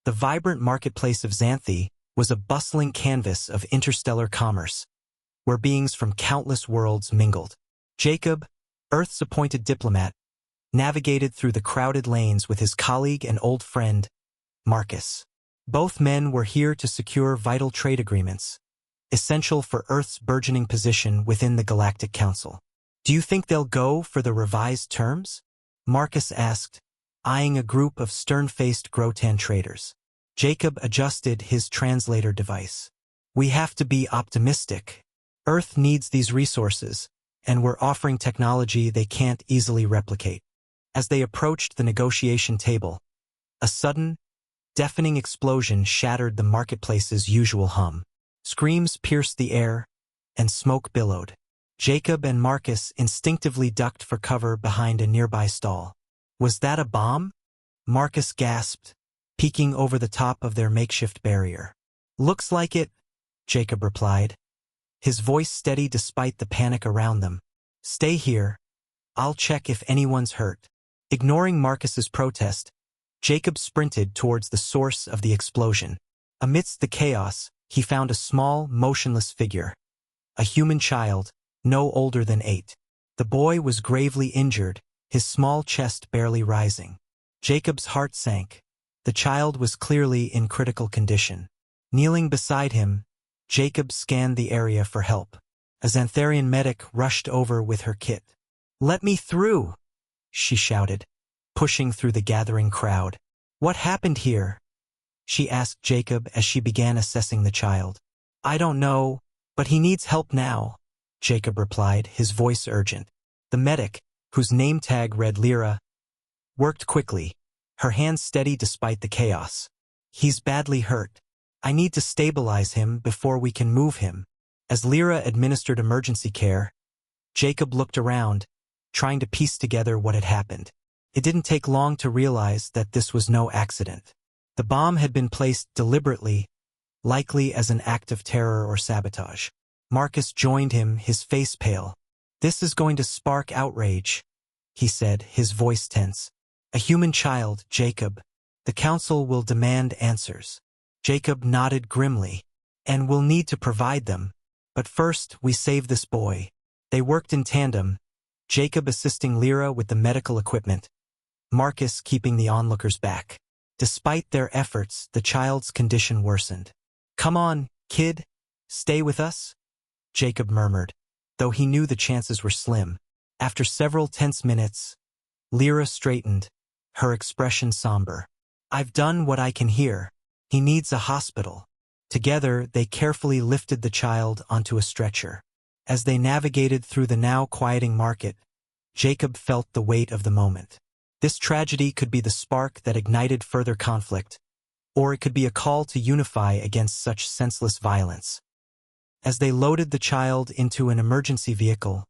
The vibrant marketplace of Xanthi was a bustling canvas of interstellar commerce, where beings from countless worlds mingled. Jacob, Earth's appointed diplomat, navigated through the crowded lanes with his colleague and old friend, Marcus. Both men were here to secure vital trade agreements, essential for Earth's burgeoning position within the Galactic Council. "Do you think they'll go for the revised terms?" Marcus asked, eyeing a group of stern-faced Grotan traders. Jacob adjusted his translator device. "We have to be optimistic. Earth needs these resources, and we're offering technology they can't easily replicate." As they approached the negotiation table, a sudden, deafening explosion shattered the marketplace's usual hum. Screams pierced the air, and smoke billowed. Jacob and Marcus instinctively ducked for cover behind a nearby stall. "Was that a bomb?" Marcus gasped, peeking over the top of their makeshift barrier. "Looks like it," Jacob replied, his voice steady despite the panic around them. "Stay here. I'll check if anyone's hurt." Ignoring Marcus's protest, Jacob sprinted towards the source of the explosion. Amidst the chaos, he found a small, motionless figure. A human child, no older than 8. The boy was gravely injured, his small chest barely rising. Jacob's heart sank. The child was clearly in critical condition. Kneeling beside him, Jacob scanned the area for help. A Xantharian medic rushed over with her kit. "Let me through!" she shouted, pushing through the gathering crowd. "What happened here?" she asked Jacob as she began assessing the child. "I don't know, but he needs help now," Jacob replied, his voice urgent. The medic, whose name tag read Lyra, worked quickly, her hands steady despite the chaos. "He's badly hurt. I need to stabilize him before we can move him." As Lyra administered emergency care, Jacob looked around, trying to piece together what had happened. It didn't take long to realize that this was no accident. The bomb had been placed deliberately, likely as an act of terror or sabotage. Marcus joined him, his face pale. "This is going to spark outrage," he said, his voice tense. "A human child, Jacob. The council will demand answers." Jacob nodded grimly. "And we'll need to provide them. But first, we save this boy." They worked in tandem, Jacob assisting Lyra with the medical equipment, Marcus keeping the onlookers back. Despite their efforts, the child's condition worsened. "Come on, kid, stay with us," Jacob murmured, though he knew the chances were slim. After several tense minutes, Lyra straightened, her expression somber. "I've done what I can here. He needs a hospital." Together, they carefully lifted the child onto a stretcher. As they navigated through the now quieting market, Jacob felt the weight of the moment. This tragedy could be the spark that ignited further conflict, or it could be a call to unify against such senseless violence. As they loaded the child into an emergency vehicle,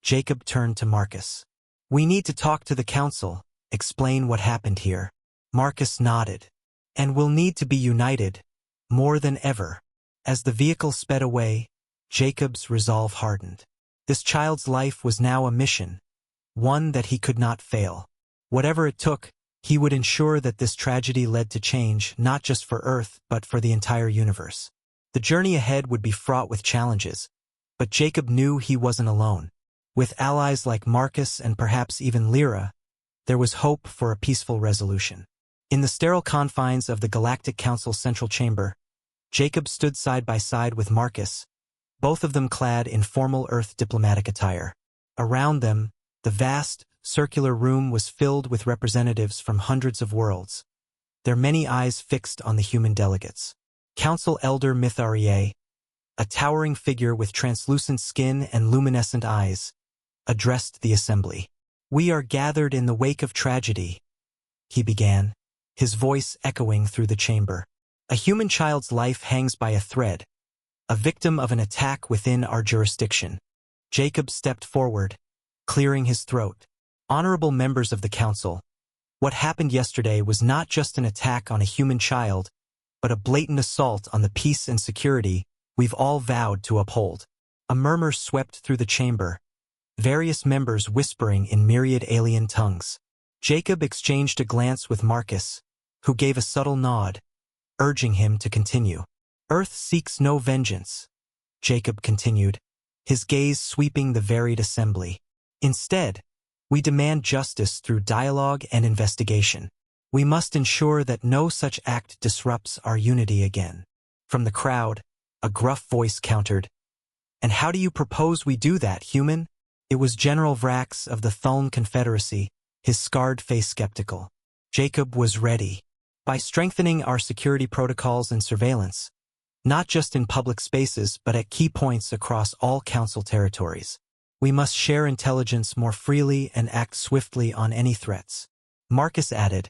Jacob turned to Marcus. "We need to talk to the council, explain what happened here." Marcus nodded. "And we'll need to be united, more than ever." As the vehicle sped away, Jacob's resolve hardened. This child's life was now a mission, one that he could not fail. Whatever it took, he would ensure that this tragedy led to change not just for Earth but for the entire universe. The journey ahead would be fraught with challenges, but Jacob knew he wasn't alone. With allies like Marcus and perhaps even Lyra, there was hope for a peaceful resolution. In the sterile confines of the Galactic Council Central Chamber, Jacob stood side by side with Marcus, both of them clad in formal Earth diplomatic attire. Around them, the vast, circular room was filled with representatives from hundreds of worlds, their many eyes fixed on the human delegates. Council Elder Mitharier, a towering figure with translucent skin and luminescent eyes, addressed the assembly. "We are gathered in the wake of tragedy," he began, his voice echoing through the chamber. "A human child's life hangs by a thread, a victim of an attack within our jurisdiction." Jacob stepped forward, clearing his throat. "Honorable members of the council, what happened yesterday was not just an attack on a human child, but a blatant assault on the peace and security we've all vowed to uphold." A murmur swept through the chamber, various members whispering in myriad alien tongues. Jacob exchanged a glance with Marcus, who gave a subtle nod, urging him to continue. Earth seeks no vengeance, Jacob continued, his gaze sweeping the varied assembly. Instead, we demand justice through dialogue and investigation. We must ensure that no such act disrupts our unity again. From the crowd, a gruff voice countered, "And how do you propose we do that, human?" It was General Vrax of the Thuln Confederacy, his scarred face skeptical. Jacob was ready. By strengthening our security protocols and surveillance, not just in public spaces but at key points across all council territories. We must share intelligence more freely and act swiftly on any threats. Marcus added,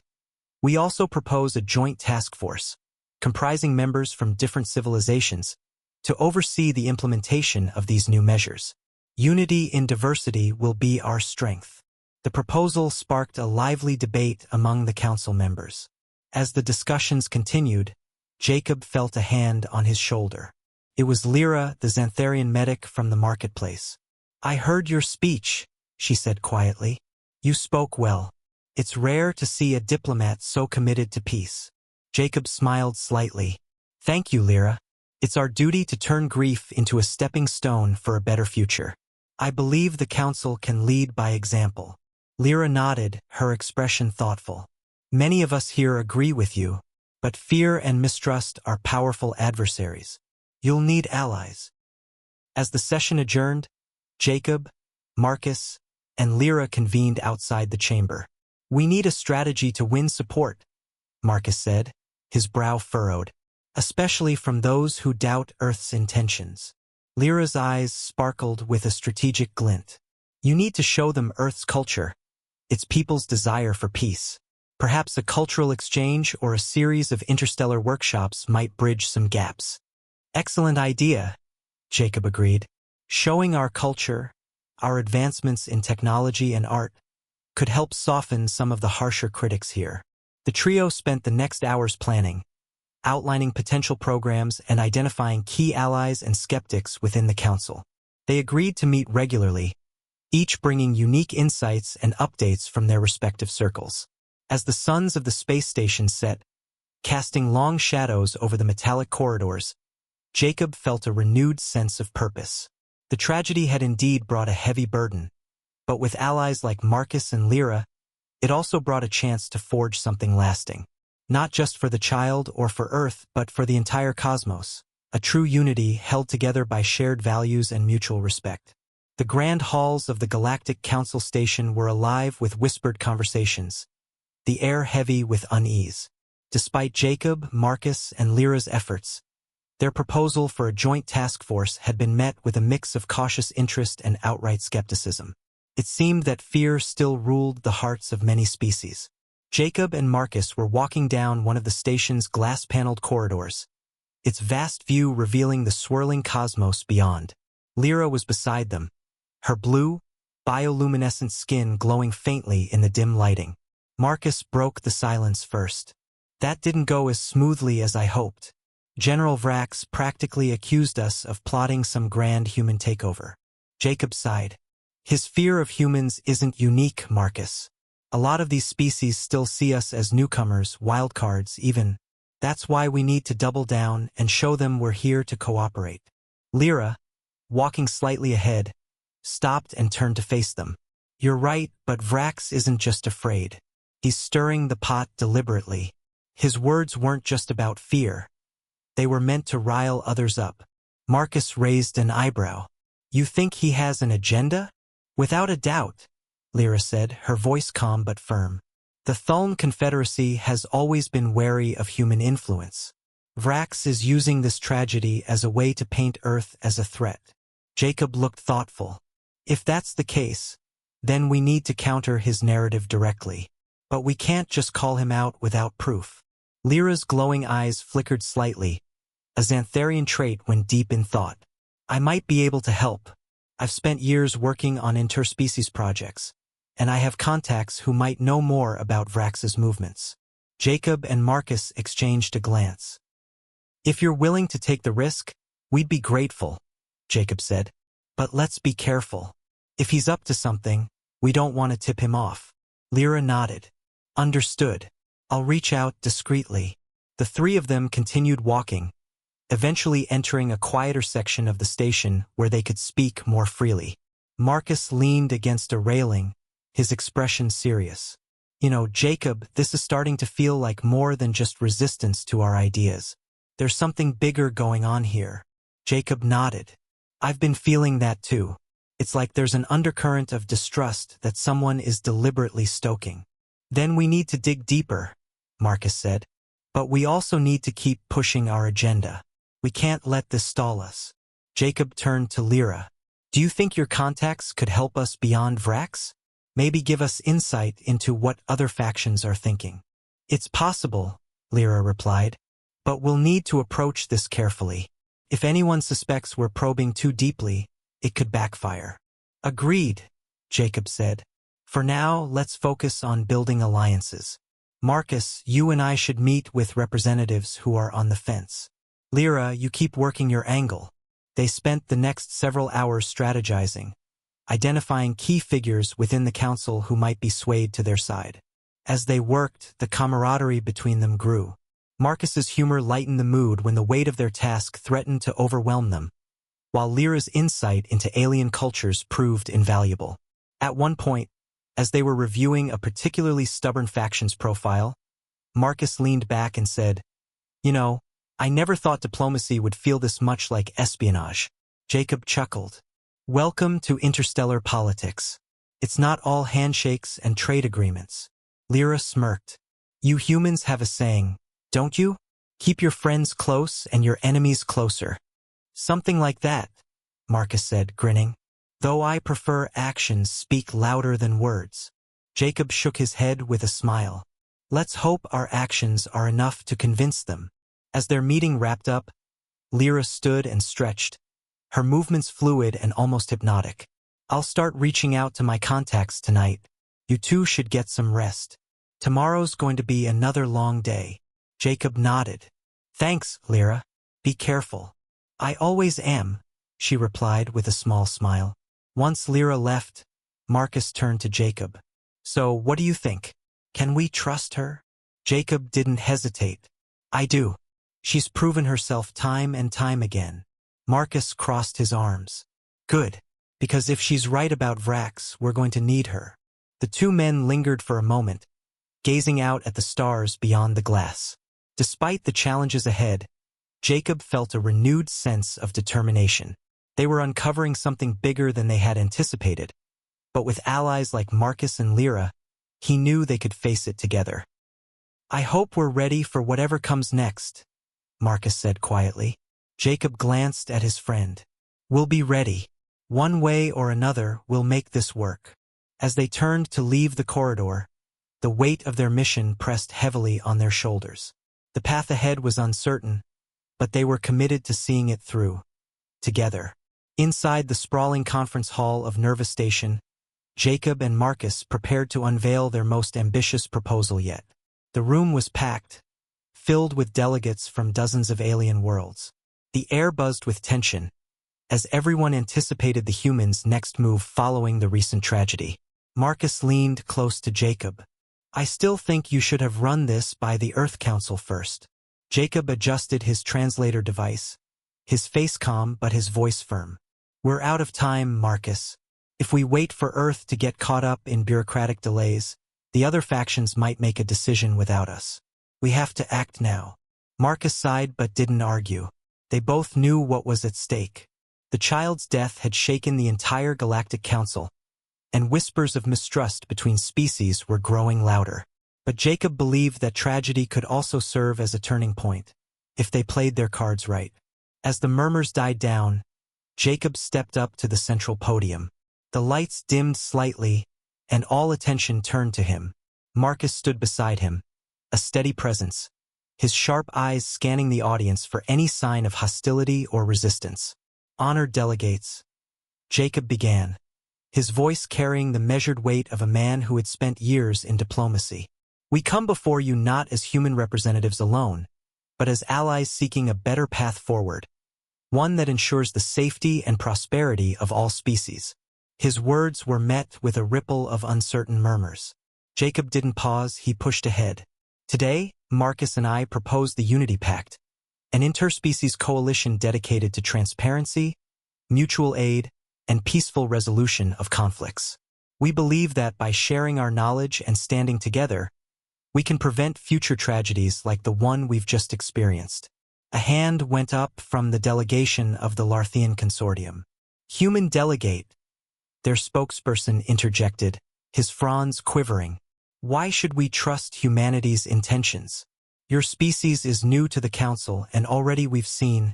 "We also propose a joint task force, comprising members from different civilizations, to oversee the implementation of these new measures. Unity in diversity will be our strength." The proposal sparked a lively debate among the council members. As the discussions continued, Jacob felt a hand on his shoulder. It was Lyra, the Xantharian medic from the marketplace. "I heard your speech," she said quietly. "You spoke well. It's rare to see a diplomat so committed to peace." Jacob smiled slightly. "Thank you, Lyra. It's our duty to turn grief into a stepping stone for a better future. I believe the council can lead by example." Lyra nodded, her expression thoughtful. "Many of us here agree with you, but fear and mistrust are powerful adversaries. You'll need allies." As the session adjourned, Jacob, Marcus, and Lyra convened outside the chamber. "We need a strategy to win support," Marcus said, his brow furrowed, "especially from those who doubt Earth's intentions." Lyra's eyes sparkled with a strategic glint. "You need to show them Earth's culture, its people's desire for peace. Perhaps a cultural exchange or a series of interstellar workshops might bridge some gaps." "Excellent idea," Jacob agreed. "Showing our culture, our advancements in technology and art, could help soften some of the harsher critics here." The trio spent the next hours planning, outlining potential programs and identifying key allies and skeptics within the council. They agreed to meet regularly, each bringing unique insights and updates from their respective circles. As the suns of the space station set, casting long shadows over the metallic corridors, Jacob felt a renewed sense of purpose. The tragedy had indeed brought a heavy burden, but with allies like Marcus and Lyra, it also brought a chance to forge something lasting. Not just for the child or for Earth, but for the entire cosmos. A true unity held together by shared values and mutual respect. The grand halls of the Galactic Council Station were alive with whispered conversations, the air heavy with unease. Despite Jacob, Marcus, and Lyra's efforts, their proposal for a joint task force had been met with a mix of cautious interest and outright skepticism. It seemed that fear still ruled the hearts of many species. Jacob and Marcus were walking down one of the station's glass-paneled corridors, its vast view revealing the swirling cosmos beyond. Lyra was beside them, her blue, bioluminescent skin glowing faintly in the dim lighting. Marcus broke the silence first. "That didn't go as smoothly as I hoped. General Vrax practically accused us of plotting some grand human takeover." Jacob sighed. "His fear of humans isn't unique, Marcus. A lot of these species still see us as newcomers, wildcards even. That's why we need to double down and show them we're here to cooperate." Lyra, walking slightly ahead, stopped and turned to face them. "You're right, but Vrax isn't just afraid. He's stirring the pot deliberately. His words weren't just about fear. They were meant to rile others up." Marcus raised an eyebrow. "You think he has an agenda?" "Without a doubt," Lyra said, her voice calm but firm. "The Thuln Confederacy has always been wary of human influence. Vrax is using this tragedy as a way to paint Earth as a threat." Jacob looked thoughtful. "If that's the case, then we need to counter his narrative directly. But we can't just call him out without proof." Lyra's glowing eyes flickered slightly, a Xantharian trait when deep in thought. "I might be able to help. I've spent years working on interspecies projects, and I have contacts who might know more about Vrax's movements." Jacob and Marcus exchanged a glance. "If you're willing to take the risk, we'd be grateful," Jacob said. "But let's be careful. If he's up to something, we don't want to tip him off." Lyra nodded. "Understood. I'll reach out discreetly." The three of them continued walking, eventually entering a quieter section of the station where they could speak more freely. Marcus leaned against a railing, his expression serious. You know, Jacob, this is starting to feel like more than just resistance to our ideas. There's something bigger going on here. Jacob nodded. I've been feeling that too. It's like there's an undercurrent of distrust that someone is deliberately stoking. Then we need to dig deeper, Marcus said. But we also need to keep pushing our agenda. We can't let this stall us. Jacob turned to Lyra. Do you think your contacts could help us beyond Vrax? Maybe give us insight into what other factions are thinking. It's possible, Lyra replied, but we'll need to approach this carefully. If anyone suspects we're probing too deeply, it could backfire. Agreed, Jacob said. For now, let's focus on building alliances. Marcus, you and I should meet with representatives who are on the fence. Lyra, you keep working your angle. They spent the next several hours strategizing, identifying key figures within the council who might be swayed to their side. As they worked, the camaraderie between them grew. Marcus's humor lightened the mood when the weight of their task threatened to overwhelm them, while Lyra's insight into alien cultures proved invaluable. At one point, as they were reviewing a particularly stubborn faction's profile, Marcus leaned back and said, "You know, I never thought diplomacy would feel this much like espionage." Jacob chuckled. Welcome to interstellar politics. It's not all handshakes and trade agreements. Lyra smirked. You humans have a saying, don't you? Keep your friends close and your enemies closer. Something like that, Marcus said, grinning. Though I prefer actions speak louder than words. Jacob shook his head with a smile. Let's hope our actions are enough to convince them. As their meeting wrapped up, Lyra stood and stretched, her movements fluid and almost hypnotic. I'll start reaching out to my contacts tonight. You two should get some rest. Tomorrow's going to be another long day. Jacob nodded. Thanks, Lyra. Be careful. I always am, she replied with a small smile. Once Lyra left, Marcus turned to Jacob. So, what do you think? Can we trust her? Jacob didn't hesitate. I do. She's proven herself time and time again. Marcus crossed his arms. Good, because if she's right about Vrax, we're going to need her. The two men lingered for a moment, gazing out at the stars beyond the glass. Despite the challenges ahead, Jacob felt a renewed sense of determination. They were uncovering something bigger than they had anticipated, but with allies like Marcus and Lyra, he knew they could face it together. I hope we're ready for whatever comes next, Marcus said quietly. Jacob glanced at his friend. We'll be ready. One way or another, we'll make this work. As they turned to leave the corridor, the weight of their mission pressed heavily on their shoulders. The path ahead was uncertain, but they were committed to seeing it through. Together. Inside the sprawling conference hall of Nerva Station, Jacob and Marcus prepared to unveil their most ambitious proposal yet. The room was packed, filled with delegates from dozens of alien worlds. The air buzzed with tension, as everyone anticipated the humans' next move following the recent tragedy. Marcus leaned close to Jacob. I still think you should have run this by the Earth Council first. Jacob adjusted his translator device, his face calm but his voice firm. We're out of time, Marcus. If we wait for Earth to get caught up in bureaucratic delays, the other factions might make a decision without us. We have to act now. Marcus sighed but didn't argue. They both knew what was at stake. The child's death had shaken the entire Galactic Council, and whispers of mistrust between species were growing louder. But Jacob believed that tragedy could also serve as a turning point, if they played their cards right. As the murmurs died down, Jacob stepped up to the central podium. The lights dimmed slightly, and all attention turned to him. Marcus stood beside him, a steady presence, his sharp eyes scanning the audience for any sign of hostility or resistance. Honored delegates, Jacob began, his voice carrying the measured weight of a man who had spent years in diplomacy. We come before you not as human representatives alone, but as allies seeking a better path forward, one that ensures the safety and prosperity of all species. His words were met with a ripple of uncertain murmurs. Jacob didn't pause, he pushed ahead. Today, Marcus and I propose the Unity Pact, an interspecies coalition dedicated to transparency, mutual aid, and peaceful resolution of conflicts. We believe that by sharing our knowledge and standing together, we can prevent future tragedies like the one we've just experienced. A hand went up from the delegation of the Larthian Consortium. Human delegate, their spokesperson interjected, his fronds quivering. Why should we trust humanity's intentions? Your species is new to the Council, and already we've seen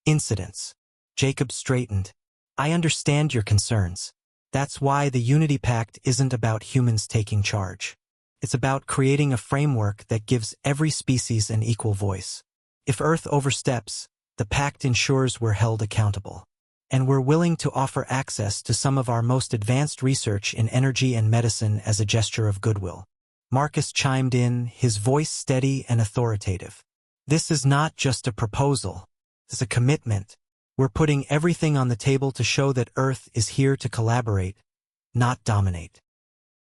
incidents. Jacob straightened. I understand your concerns. That's why the Unity Pact isn't about humans taking charge. It's about creating a framework that gives every species an equal voice. If Earth oversteps, the Pact ensures we're held accountable. And we're willing to offer access to some of our most advanced research in energy and medicine as a gesture of goodwill. Marcus chimed in, his voice steady and authoritative. This is not just a proposal. It's a commitment. We're putting everything on the table to show that Earth is here to collaborate, not dominate.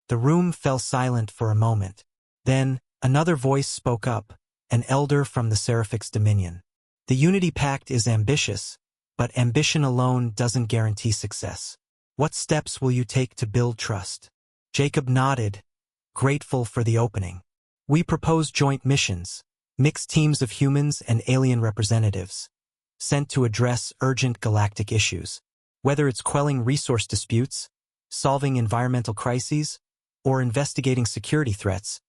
The room fell silent for a moment. Then, another voice spoke up, an elder from the Seraphix Dominion. The Unity Pact is ambitious, but ambition alone doesn't guarantee success. What steps will you take to build trust? Jacob nodded, grateful for the opening. We propose joint missions, mixed teams of humans and alien representatives, sent to address urgent galactic issues. Whether it's quelling resource disputes, solving environmental crises, or investigating security threats,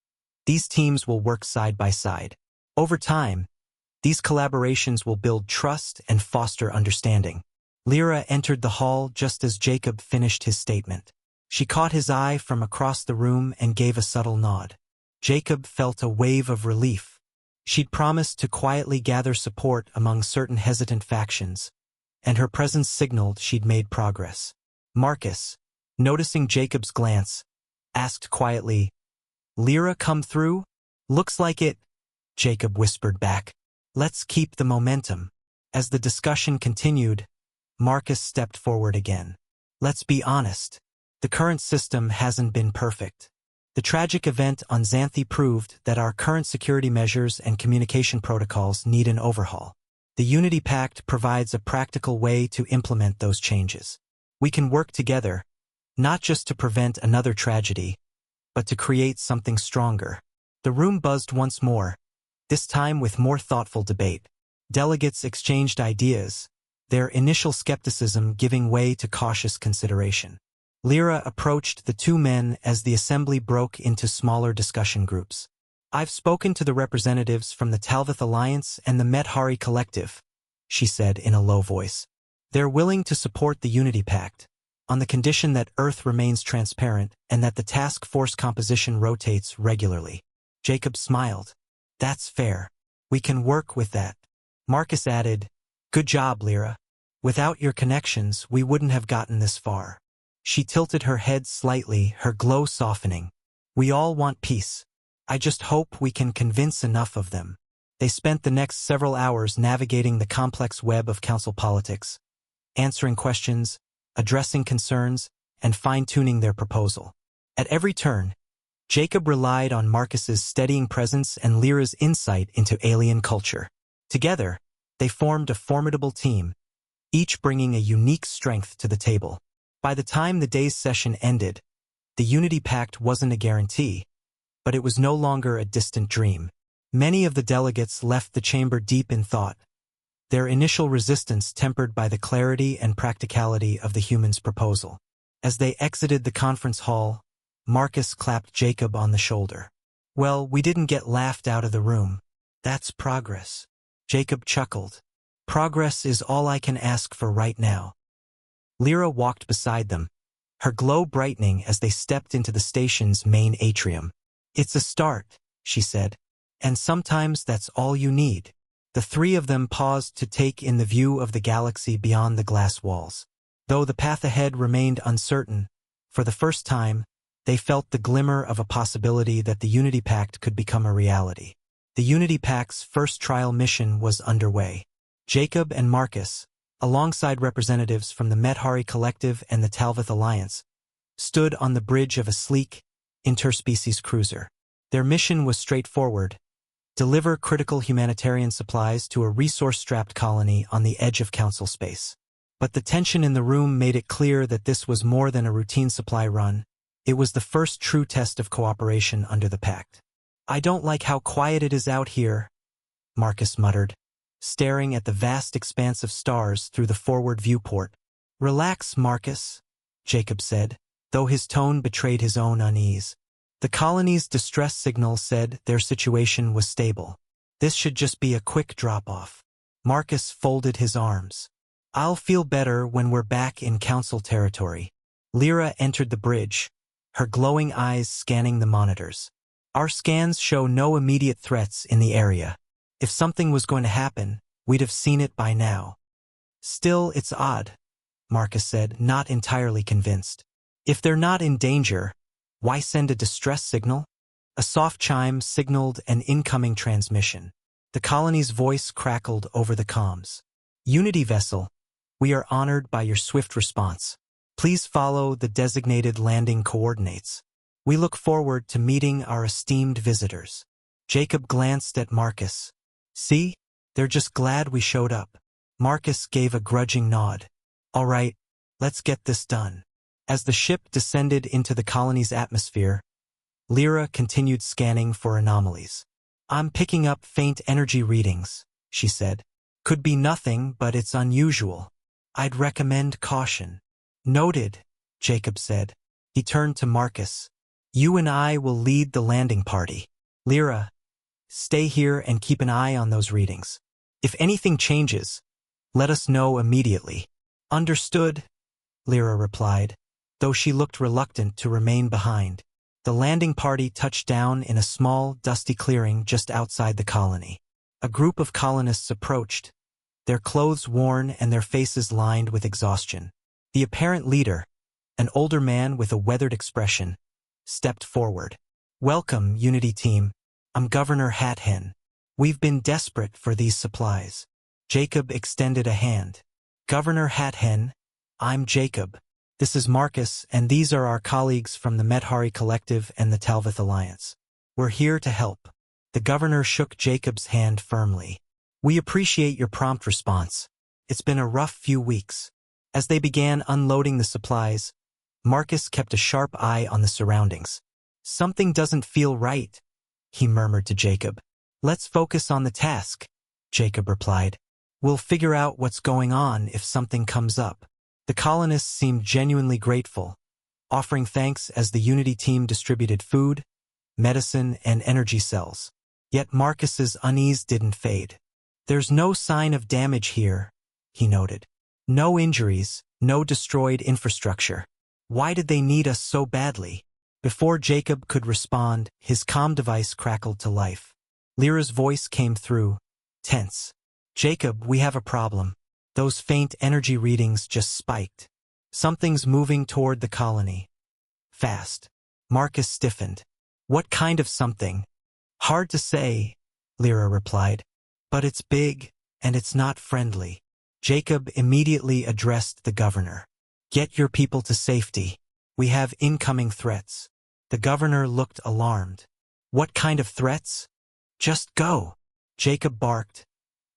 these teams will work side by side. Over time, these collaborations will build trust and foster understanding. Lyra entered the hall just as Jacob finished his statement. She caught his eye from across the room and gave a subtle nod. Jacob felt a wave of relief. She'd promised to quietly gather support among certain hesitant factions, and her presence signaled she'd made progress. Marcus, noticing Jacob's glance, asked quietly, Lyra come through? Looks like it, Jacob whispered back. Let's keep the momentum. As the discussion continued, Marcus stepped forward again. Let's be honest. The current system hasn't been perfect. The tragic event on Xanthi proved that our current security measures and communication protocols need an overhaul. The Unity Pact provides a practical way to implement those changes. We can work together, not just to prevent another tragedy, but to create something stronger. The room buzzed once more, this time with more thoughtful debate. Delegates exchanged ideas, their initial skepticism giving way to cautious consideration. Lyra approached the two men as the assembly broke into smaller discussion groups. I've spoken to the representatives from the Talvith Alliance and the Methari Collective, she said in a low voice. They're willing to support the Unity Pact, on the condition that Earth remains transparent and that the task force composition rotates regularly. Jacob smiled. That's fair. We can work with that. Marcus added, Good job, Lyra. Without your connections, we wouldn't have gotten this far. She tilted her head slightly, her glow softening. We all want peace. I just hope we can convince enough of them. They spent the next several hours navigating the complex web of council politics, answering questions, addressing concerns, and fine-tuning their proposal. At every turn, Jacob relied on Marcus's steadying presence and Lyra's insight into alien culture. Together, they formed a formidable team, each bringing a unique strength to the table. By the time the day's session ended, the Unity Pact wasn't a guarantee, but it was no longer a distant dream. Many of the delegates left the chamber deep in thought, their initial resistance tempered by the clarity and practicality of the humans' proposal. As they exited the conference hall, Marcus clapped Jacob on the shoulder. Well, we didn't get laughed out of the room. That's progress. Jacob chuckled. Progress is all I can ask for right now. Lyra walked beside them, her glow brightening as they stepped into the station's main atrium. It's a start, she said, and sometimes that's all you need. The three of them paused to take in the view of the galaxy beyond the glass walls. Though the path ahead remained uncertain, for the first time, they felt the glimmer of a possibility that the Unity Pact could become a reality. The Unity Pact's first trial mission was underway. Jacob and Marcus, alongside representatives from the Methari Collective and the Talvith Alliance, stood on the bridge of a sleek, interspecies cruiser. Their mission was straightforward: deliver critical humanitarian supplies to a resource-strapped colony on the edge of Council space. But the tension in the room made it clear that this was more than a routine supply run. It was the first true test of cooperation under the pact. "I don't like how quiet it is out here," Marcus muttered, staring at the vast expanse of stars through the forward viewport. "Relax, Marcus," Jacob said, though his tone betrayed his own unease. The colony's distress signal said their situation was stable. This should just be a quick drop-off. Marcus folded his arms. "I'll feel better when we're back in Council territory." Lyra entered the bridge, her glowing eyes scanning the monitors. "Our scans show no immediate threats in the area. If something was going to happen, we'd have seen it by now." "Still, it's odd," Marcus said, not entirely convinced. "If they're not in danger, why send a distress signal?" A soft chime signaled an incoming transmission. The colony's voice crackled over the comms. "Unity vessel, we are honored by your swift response. Please follow the designated landing coordinates. We look forward to meeting our esteemed visitors." Jacob glanced at Marcus. "See? They're just glad we showed up." Marcus gave a grudging nod. "All right, let's get this done." As the ship descended into the colony's atmosphere, Lyra continued scanning for anomalies. "I'm picking up faint energy readings," she said. "Could be nothing, but it's unusual. I'd recommend caution." "Noted," Jacob said. He turned to Marcus. "You and I will lead the landing party. Lyra, stay here and keep an eye on those readings. If anything changes, let us know immediately." "Understood," Lyra replied, though she looked reluctant to remain behind. The landing party touched down in a small, dusty clearing just outside the colony. A group of colonists approached, their clothes worn and their faces lined with exhaustion. The apparent leader, an older man with a weathered expression, stepped forward. "Welcome, Unity Team. I'm Governor Hathen. We've been desperate for these supplies." Jacob extended a hand. "Governor Hathen, I'm Jacob. This is Marcus, and these are our colleagues from the Medhari Collective and the Talvith Alliance. We're here to help." The governor shook Jacob's hand firmly. "We appreciate your prompt response. It's been a rough few weeks." As they began unloading the supplies, Marcus kept a sharp eye on the surroundings. "Something doesn't feel right," he murmured to Jacob. "Let's focus on the task," Jacob replied. "We'll figure out what's going on if something comes up." The colonists seemed genuinely grateful, offering thanks as the Unity team distributed food, medicine, and energy cells. Yet Marcus's unease didn't fade. "There's no sign of damage here," he noted. "No injuries, no destroyed infrastructure. Why did they need us so badly?" Before Jacob could respond, his comm device crackled to life. Lyra's voice came through, tense. "Jacob, we have a problem. Those faint energy readings just spiked. Something's moving toward the colony. Fast." Marcus stiffened. "What kind of something?" "Hard to say," Lyra replied. "But it's big, and it's not friendly." Jacob immediately addressed the governor. "Get your people to safety. We have incoming threats." The governor looked alarmed. "What kind of threats?" "Just go," Jacob barked,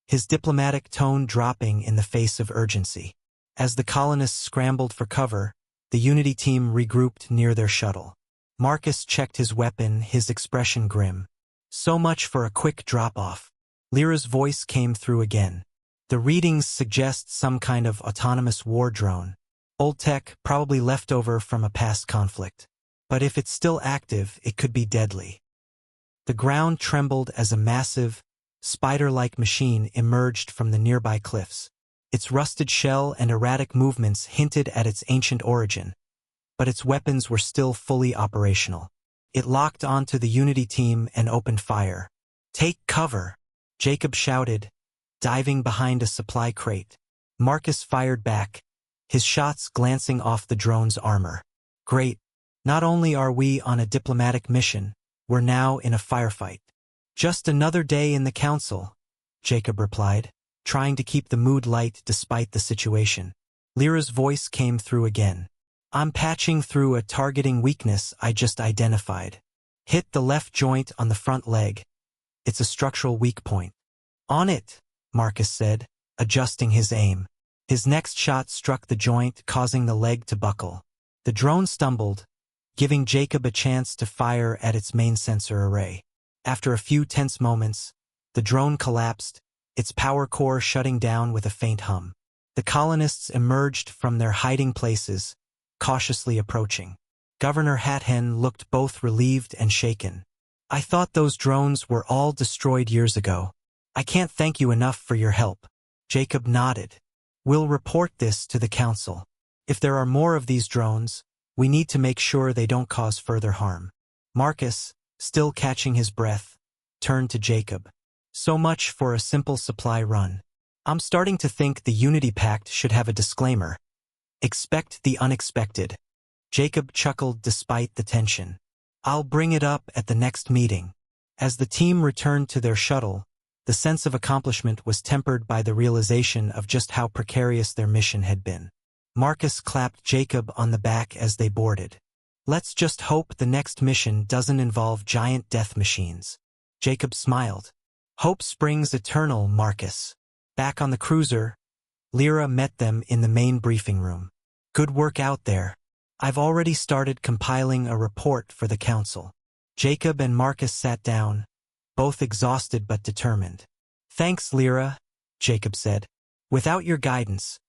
his diplomatic tone dropping in the face of urgency. As the colonists scrambled for cover, the Unity team regrouped near their shuttle. Marcus checked his weapon, his expression grim. "So much for a quick drop-off." Lyra's voice came through again. "The readings suggest some kind of autonomous war drone. Old tech, probably leftover from a past conflict. But if it's still active, it could be deadly." The ground trembled as a massive, spider-like machine emerged from the nearby cliffs. Its rusted shell and erratic movements hinted at its ancient origin, but its weapons were still fully operational. It locked onto the Unity team and opened fire. "Take cover," Jacob shouted, diving behind a supply crate. Marcus fired back, his shots glancing off the drone's armor. "Great. Not only are we on a diplomatic mission, we're now in a firefight." "Just another day in the council," Jacob replied, trying to keep the mood light despite the situation. Lyra's voice came through again. "I'm patching through a targeting weakness I just identified." Hit the left joint on the front leg. It's a structural weak point. On it, Marcus said, adjusting his aim. His next shot struck the joint, causing the leg to buckle. The drone stumbled, giving Jacob a chance to fire at its main sensor array. After a few tense moments, the drone collapsed, its power core shutting down with a faint hum. The colonists emerged from their hiding places, cautiously approaching. Governor Hathen looked both relieved and shaken. I thought those drones were all destroyed years ago. I can't thank you enough for your help. Jacob nodded. We'll report this to the council. If there are more of these drones, we need to make sure they don't cause further harm. Marcus, still catching his breath, turned to Jacob. So much for a simple supply run. I'm starting to think the Unity Pact should have a disclaimer. Expect the unexpected. Jacob chuckled despite the tension. I'll bring it up at the next meeting. As the team returned to their shuttle, the sense of accomplishment was tempered by the realization of just how precarious their mission had been. Marcus clapped Jacob on the back as they boarded. Let's just hope the next mission doesn't involve giant death machines. Jacob smiled. Hope springs eternal, Marcus. Back on the cruiser, Lyra met them in the main briefing room. Good work out there. I've already started compiling a report for the council. Jacob and Marcus sat down, both exhausted but determined. Thanks, Lyra, Jacob said. Without your guidance,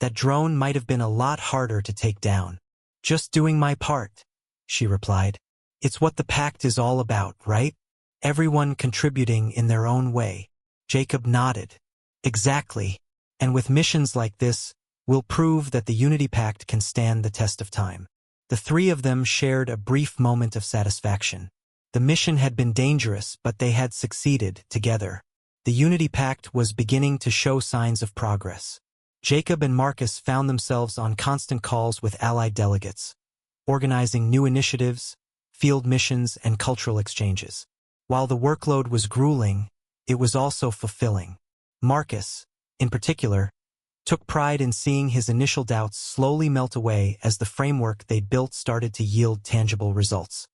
that drone might have been a lot harder to take down. Just doing my part, she replied. It's what the pact is all about, right? Everyone contributing in their own way. Jacob nodded. Exactly. And with missions like this, we'll prove that the Unity Pact can stand the test of time. The three of them shared a brief moment of satisfaction. The mission had been dangerous, but they had succeeded together. The Unity Pact was beginning to show signs of progress. Jacob and Marcus found themselves on constant calls with allied delegates, organizing new initiatives, field missions, and cultural exchanges. While the workload was grueling, it was also fulfilling. Marcus, in particular, took pride in seeing his initial doubts slowly melt away as the framework they'd built started to yield tangible results.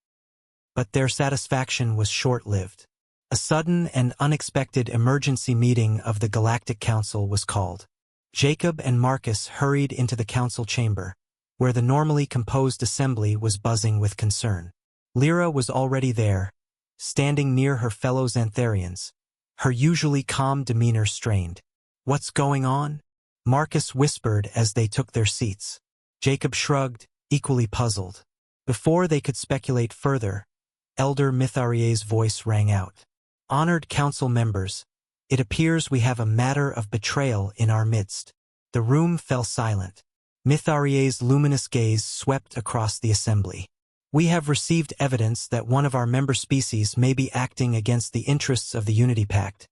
But their satisfaction was short-lived. A sudden and unexpected emergency meeting of the Galactic Council was called. Jacob and Marcus hurried into the council chamber, where the normally composed assembly was buzzing with concern. Lyra was already there, standing near her fellow Xantharians, her usually calm demeanor strained. What's going on? Marcus whispered as they took their seats. Jacob shrugged, equally puzzled. Before they could speculate further, Elder Mitharier's voice rang out. Honored council members, it appears we have a matter of betrayal in our midst. The room fell silent. Mitharier's luminous gaze swept across the assembly. We have received evidence that one of our member species may be acting against the interests of the Unity Pact,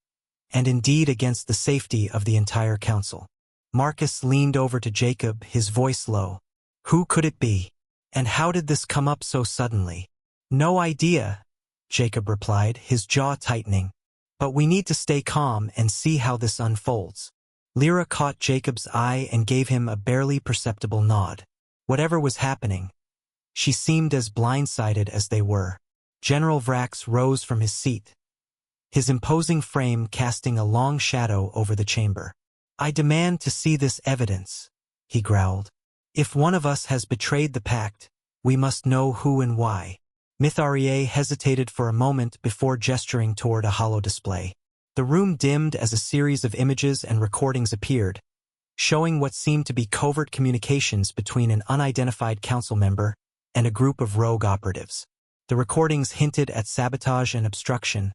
and indeed against the safety of the entire council. Marcus leaned over to Jacob, his voice low. Who could it be? And how did this come up so suddenly? No idea, Jacob replied, his jaw tightening. But we need to stay calm and see how this unfolds. Lyra caught Jacob's eye and gave him a barely perceptible nod. Whatever was happening, she seemed as blindsided as they were. General Vrax rose from his seat, his imposing frame casting a long shadow over the chamber. I demand to see this evidence, he growled. If one of us has betrayed the pact, we must know who and why. Mitharier hesitated for a moment before gesturing toward a hollow display. The room dimmed as a series of images and recordings appeared, showing what seemed to be covert communications between an unidentified council member and a group of rogue operatives. The recordings hinted at sabotage and obstruction,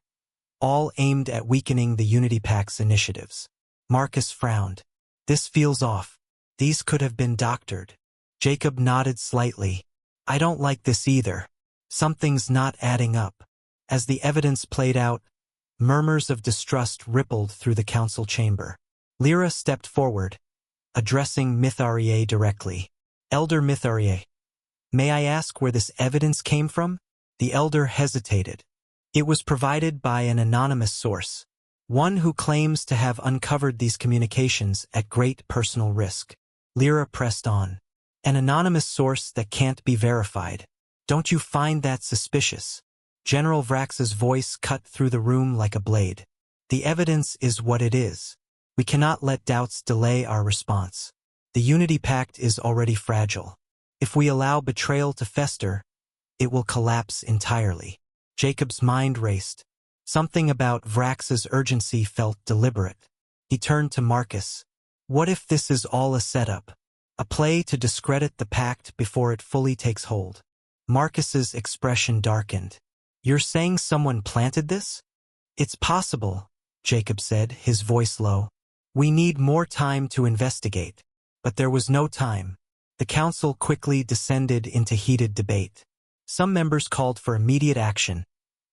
all aimed at weakening the Unity Pact's initiatives. Marcus frowned. This feels off. These could have been doctored. Jacob nodded slightly. I don't like this either. Something's not adding up. As the evidence played out, murmurs of distrust rippled through the council chamber. Lyra stepped forward, addressing Mitharier directly. Elder Mitharier, may I ask where this evidence came from? The elder hesitated. It was provided by an anonymous source, one who claims to have uncovered these communications at great personal risk. Lyra pressed on. An anonymous source that can't be verified. Don't you find that suspicious? General Vrax's voice cut through the room like a blade. The evidence is what it is. We cannot let doubts delay our response. The Unity Pact is already fragile. If we allow betrayal to fester, it will collapse entirely. Jacob's mind raced. Something about Vrax's urgency felt deliberate. He turned to Marcus. What if this is all a setup? A play to discredit the pact before it fully takes hold? Marcus's expression darkened. You're saying someone planted this? It's possible, Jacob said, his voice low. We need more time to investigate. But there was no time. The council quickly descended into heated debate. Some members called for immediate action,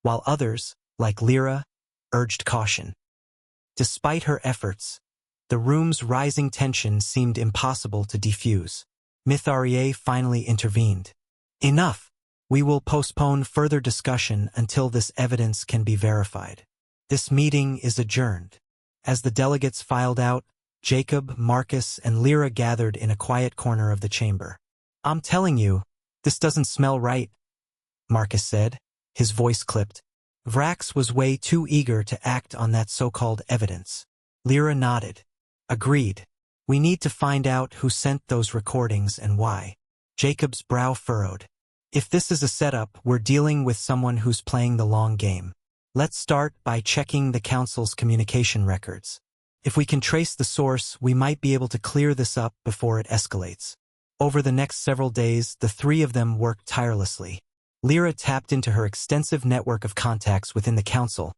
while others, like Lyra, urged caution. Despite her efforts, the room's rising tension seemed impossible to defuse. Mitharier finally intervened. Enough! We will postpone further discussion until this evidence can be verified. This meeting is adjourned. As the delegates filed out, Jacob, Marcus, and Lyra gathered in a quiet corner of the chamber. I'm telling you, this doesn't smell right, Marcus said, his voice clipped. Vrax was way too eager to act on that so-called evidence. Lyra nodded. Agreed. We need to find out who sent those recordings and why. Jacob's brow furrowed. If this is a setup, we're dealing with someone who's playing the long game. Let's start by checking the council's communication records. If we can trace the source, we might be able to clear this up before it escalates. Over the next several days, the three of them worked tirelessly. Lyra tapped into her extensive network of contacts within the council.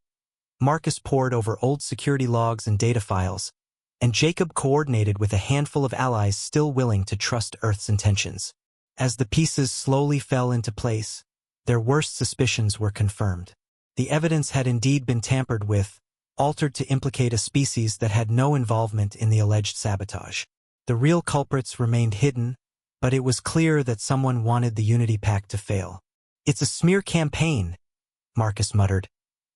Marcus pored over old security logs and data files, and Jacob coordinated with a handful of allies still willing to trust Earth's intentions. As the pieces slowly fell into place, their worst suspicions were confirmed. The evidence had indeed been tampered with, altered to implicate a species that had no involvement in the alleged sabotage. The real culprits remained hidden, but it was clear that someone wanted the Unity Pact to fail. It's a smear campaign, Marcus muttered,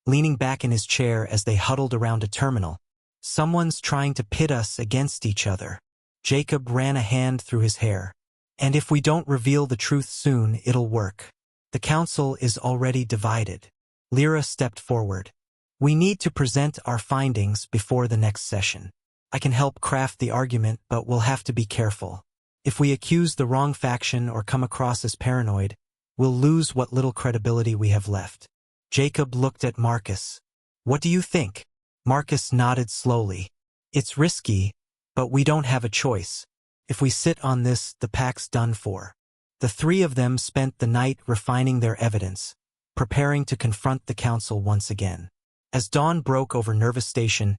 leaning back in his chair as they huddled around a terminal. Someone's trying to pit us against each other. Jacob ran a hand through his hair. And if we don't reveal the truth soon, it'll work. The council is already divided. Lyra stepped forward. We need to present our findings before the next session. I can help craft the argument, but we'll have to be careful. If we accuse the wrong faction or come across as paranoid, we'll lose what little credibility we have left. Jacob looked at Marcus. What do you think? Marcus nodded slowly. It's risky, but we don't have a choice. If we sit on this, the pact's done for. The three of them spent the night refining their evidence, preparing to confront the council once again. As dawn broke over Nervous Station,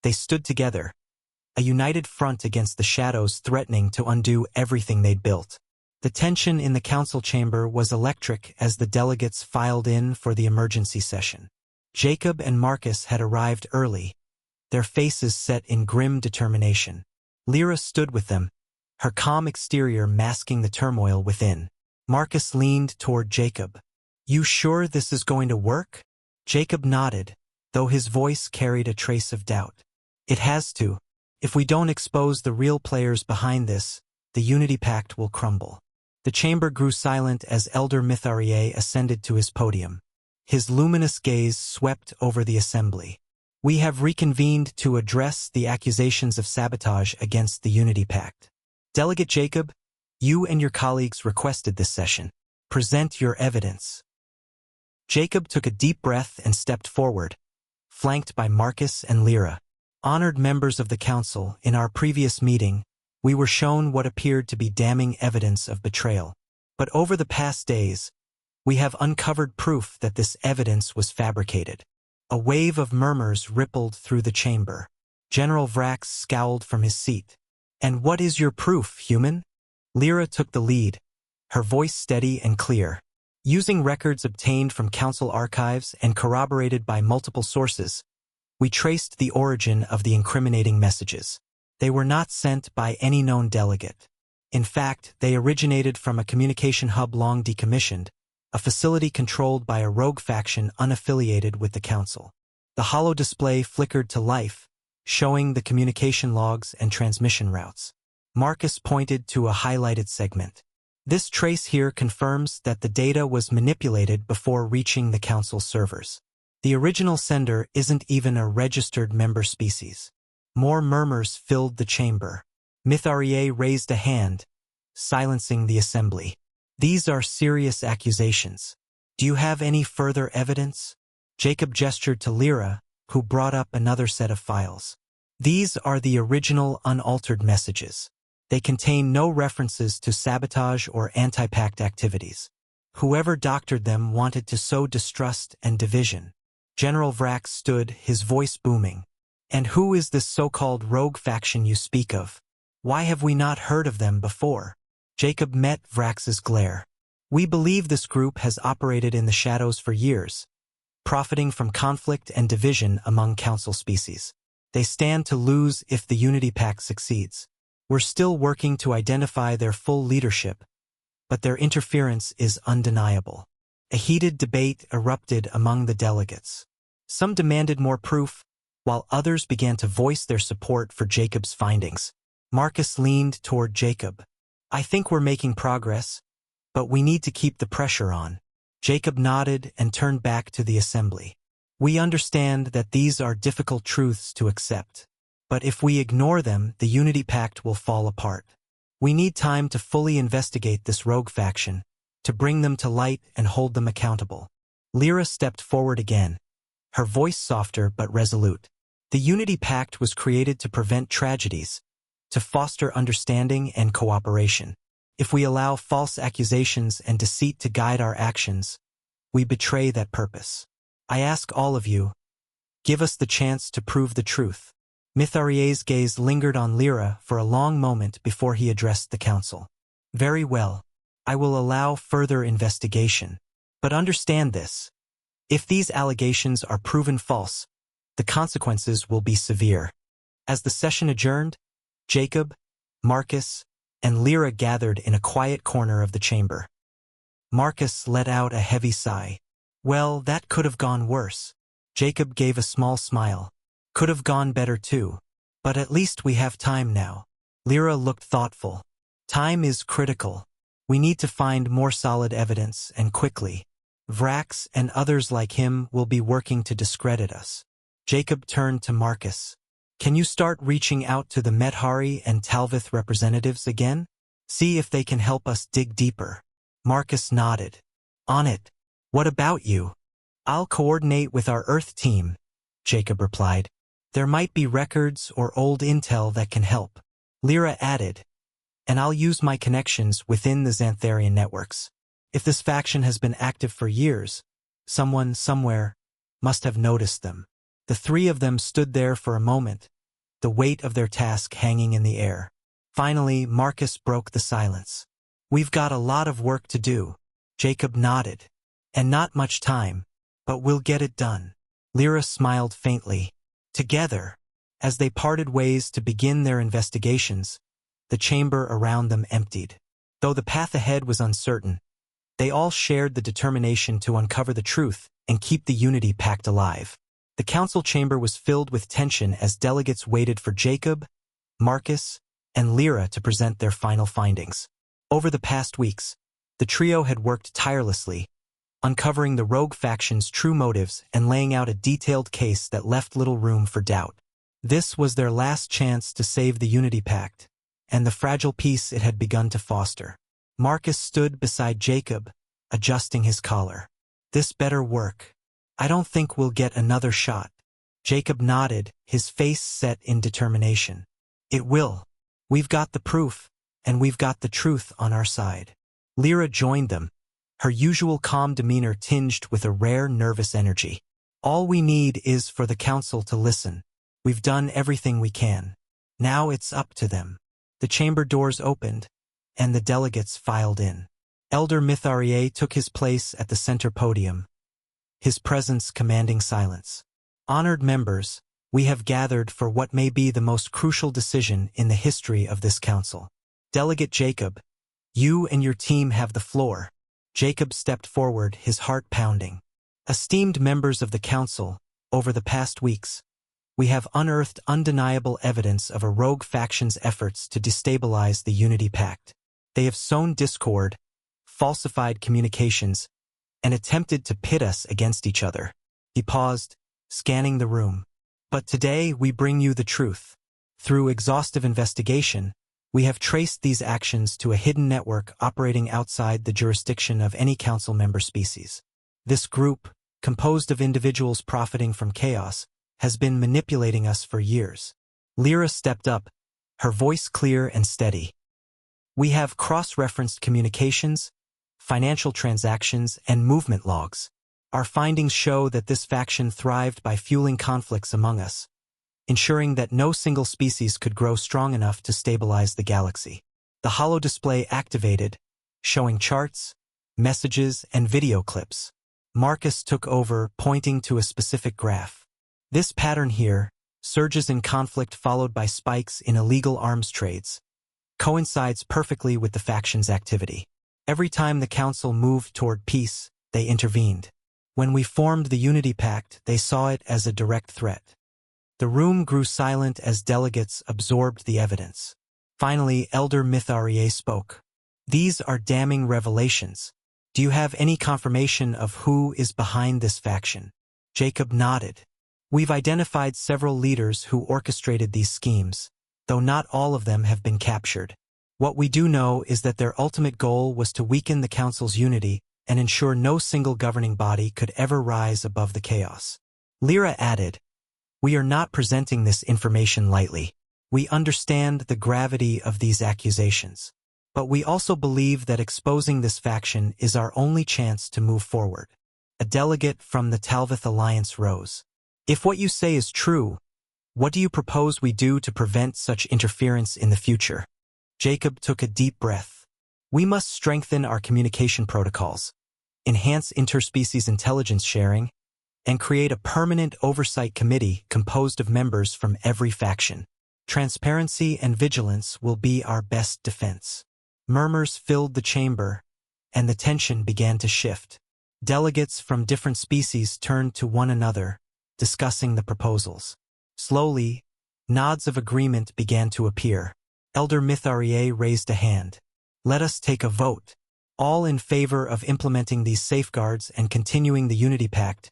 they stood together, a united front against the shadows threatening to undo everything they'd built. The tension in the council chamber was electric as the delegates filed in for the emergency session. Jacob and Marcus had arrived early, their faces set in grim determination. Lyra stood with them, her calm exterior masking the turmoil within. Marcus leaned toward Jacob. You sure this is going to work? Jacob nodded, though his voice carried a trace of doubt. It has to. If we don't expose the real players behind this, the Unity Pact will crumble. The chamber grew silent as Elder Mitharier ascended to his podium. His luminous gaze swept over the assembly. We have reconvened to address the accusations of sabotage against the Unity Pact. Delegate Jacob, you and your colleagues requested this session. Present your evidence. Jacob took a deep breath and stepped forward, flanked by Marcus and Lyra. Honored members of the council, in our previous meeting, we were shown what appeared to be damning evidence of betrayal. But over the past days, we have uncovered proof that this evidence was fabricated. A wave of murmurs rippled through the chamber. General Vrax scowled from his seat. And what is your proof, human? Lyra took the lead, her voice steady and clear. Using records obtained from council archives and corroborated by multiple sources, we traced the origin of the incriminating messages. They were not sent by any known delegate. In fact, they originated from a communication hub long decommissioned, a facility controlled by a rogue faction unaffiliated with the council. The holo display flickered to life, showing the communication logs and transmission routes. Marcus pointed to a highlighted segment. This trace here confirms that the data was manipulated before reaching the Council servers. The original sender isn't even a registered member species. More murmurs filled the chamber. Mytharier raised a hand, silencing the assembly. These are serious accusations. Do you have any further evidence? Jacob gestured to Lyra, who brought up another set of files. These are the original unaltered messages. They contain no references to sabotage or anti-pact activities. Whoever doctored them wanted to sow distrust and division. General Vrax stood, his voice booming. And who is this so-called rogue faction you speak of? Why have we not heard of them before? Jacob met Vrax's glare. We believe this group has operated in the shadows for years, profiting from conflict and division among Council species. They stand to lose if the Unity Pact succeeds. We're still working to identify their full leadership, but their interference is undeniable. A heated debate erupted among the delegates. Some demanded more proof, while others began to voice their support for Jacob's findings. Marcus leaned toward Jacob. I think we're making progress, but we need to keep the pressure on. Jacob nodded and turned back to the assembly. We understand that these are difficult truths to accept, but if we ignore them, the Unity Pact will fall apart. We need time to fully investigate this rogue faction, to bring them to light and hold them accountable. Lyra stepped forward again, her voice softer but resolute. The Unity Pact was created to prevent tragedies, to foster understanding and cooperation. If we allow false accusations and deceit to guide our actions, we betray that purpose. I ask all of you, give us the chance to prove the truth. Mytharier's gaze lingered on Lyra for a long moment before he addressed the council. Very well, I will allow further investigation. But understand this. If these allegations are proven false, the consequences will be severe. As the session adjourned, Jacob, Marcus, and Lyra gathered in a quiet corner of the chamber. Marcus let out a heavy sigh. Well, that could have gone worse. Jacob gave a small smile. Could have gone better too. But at least we have time now. Lyra looked thoughtful. Time is critical. We need to find more solid evidence, and quickly. Vrax and others like him will be working to discredit us. Jacob turned to Marcus. Can you start reaching out to the Medhari and Talvith representatives again? See if they can help us dig deeper. Marcus nodded. On it. What about you? I'll coordinate with our Earth team, Jacob replied. There might be records or old intel that can help. Lyra added. And I'll use my connections within the Xantharian networks. If this faction has been active for years, someone somewhere must have noticed them. The three of them stood there for a moment, the weight of their task hanging in the air. Finally, Marcus broke the silence. We've got a lot of work to do. Jacob nodded. And not much time, but we'll get it done. Lyra smiled faintly. Together, as they parted ways to begin their investigations, the chamber around them emptied. Though the path ahead was uncertain, they all shared the determination to uncover the truth and keep the Unity Pact alive. The council chamber was filled with tension as delegates waited for Jacob, Marcus, and Lyra to present their final findings. Over the past weeks, the trio had worked tirelessly, uncovering the rogue faction's true motives and laying out a detailed case that left little room for doubt. This was their last chance to save the Unity Pact, and the fragile peace it had begun to foster. Marcus stood beside Jacob, adjusting his collar. This better work. I don't think we'll get another shot. Jacob nodded, his face set in determination. It will. We've got the proof, and we've got the truth on our side. Lyra joined them, her usual calm demeanor tinged with a rare nervous energy. All we need is for the council to listen. We've done everything we can. Now it's up to them. The chamber doors opened, and the delegates filed in. Elder Mytharier took his place at the center podium, his presence commanding silence. Honored members, we have gathered for what may be the most crucial decision in the history of this council. Delegate Jacob, you and your team have the floor. Jacob stepped forward, his heart pounding. Esteemed members of the council, over the past weeks, we have unearthed undeniable evidence of a rogue faction's efforts to destabilize the Unity Pact. They have sown discord, falsified communications, and attempted to pit us against each other. He paused, scanning the room. But today we bring you the truth. Through exhaustive investigation, we have traced these actions to a hidden network operating outside the jurisdiction of any council member species. This group, composed of individuals profiting from chaos, has been manipulating us for years. Lyra stepped up, her voice clear and steady. We have cross-referenced communications, financial transactions, and movement logs. Our findings show that this faction thrived by fueling conflicts among us, ensuring that no single species could grow strong enough to stabilize the galaxy. The holo display activated, showing charts, messages, and video clips. Marcus took over, pointing to a specific graph. This pattern here, surges in conflict followed by spikes in illegal arms trades, coincides perfectly with the faction's activity. Every time the Council moved toward peace, they intervened. When we formed the Unity Pact, they saw it as a direct threat. The room grew silent as delegates absorbed the evidence. Finally, Elder Mytharier spoke. These are damning revelations. Do you have any confirmation of who is behind this faction? Jacob nodded. We've identified several leaders who orchestrated these schemes, though not all of them have been captured. What we do know is that their ultimate goal was to weaken the Council's unity and ensure no single governing body could ever rise above the chaos. Lyra added, "We are not presenting this information lightly. We understand the gravity of these accusations. But we also believe that exposing this faction is our only chance to move forward." A delegate from the Talvith Alliance rose. "If what you say is true, what do you propose we do to prevent such interference in the future?" Jacob took a deep breath. "We must strengthen our communication protocols, enhance interspecies intelligence sharing, and create a permanent oversight committee composed of members from every faction. Transparency and vigilance will be our best defense." Murmurs filled the chamber, and the tension began to shift. Delegates from different species turned to one another, discussing the proposals. Slowly, nods of agreement began to appear. Elder Mytharier raised a hand. "Let us take a vote. All in favor of implementing these safeguards and continuing the Unity Pact,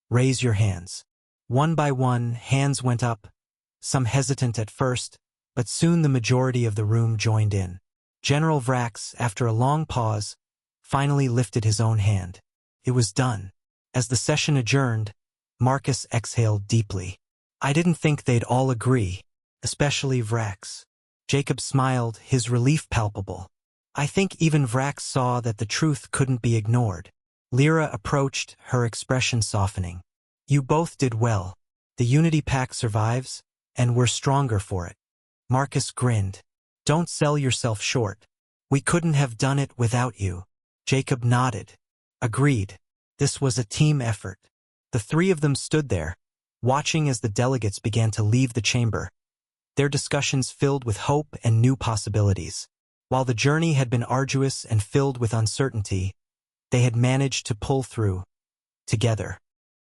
raise your hands." One by one, hands went up, some hesitant at first, but soon the majority of the room joined in. General Vrax, after a long pause, finally lifted his own hand. It was done. As the session adjourned, Marcus exhaled deeply. "I didn't think they'd all agree, especially Vrax." Jacob smiled, his relief palpable. "I think even Vrax saw that the truth couldn't be ignored." Lyra approached, her expression softening. "You both did well. The Unity Pact survives, and we're stronger for it." Marcus grinned. "Don't sell yourself short. We couldn't have done it without you." Jacob nodded. "Agreed. This was a team effort." The three of them stood there, watching as the delegates began to leave the chamber, their discussions filled with hope and new possibilities. While the journey had been arduous and filled with uncertainty, they had managed to pull through, together.